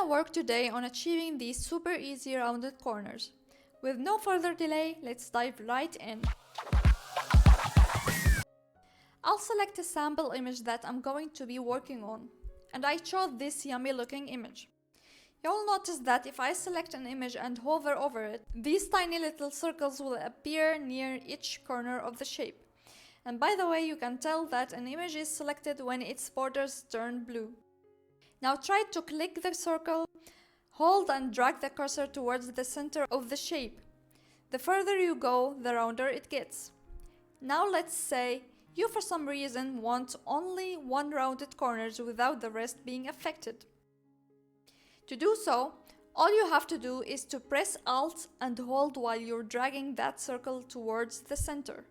gonna work today on achieving these super easy rounded corners. With no further delay, let's dive right in. I'll select a sample image that I'm going to be working on, and I chose this yummy looking image. You'll notice that if I select an image and hover over it, these tiny little circles will appear near each corner of the shape. And by the way, you can tell that an image is selected when its borders turn blue. Now try to click the circle, hold and drag the cursor towards the center of the shape. The further you go, the rounder it gets. Now let's say you for some reason want only one rounded corners without the rest being affected. To do so, all you have to do is to press Alt and hold while you're dragging that circle towards the center.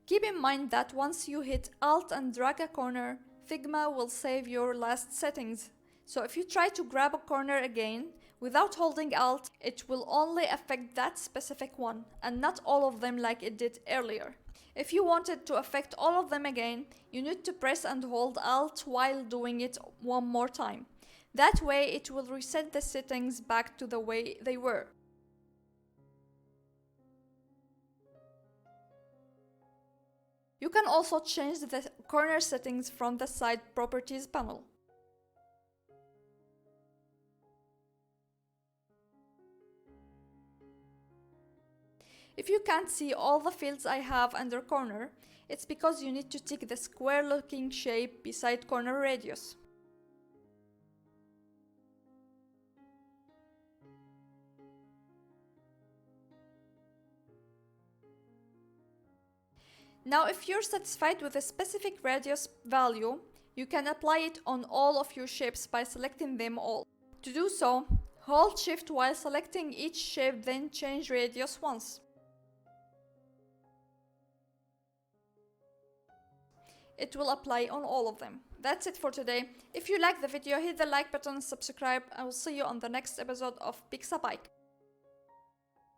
Keep in mind that once you hit Alt and drag a corner, Figma will save your last settings. So if you try to grab a corner again, without holding Alt, it will only affect that specific one, and not all of them like it did earlier. If you wanted to affect all of them again, you need to press and hold Alt while doing it one more time. That way it will reset the settings back to the way they were. You can also change the corner settings from the side properties panel. If you can't see all the fields I have under corner, it's because you need to tick the square looking shape beside corner radius. Now if you're satisfied with a specific radius value, you can apply it on all of your shapes by selecting them all. To do so, hold Shift while selecting each shape, then change radius once. It will apply on all of them. That's it for today. If you like the video, hit the like button, subscribe, and I will see you on the next episode of PixaBike.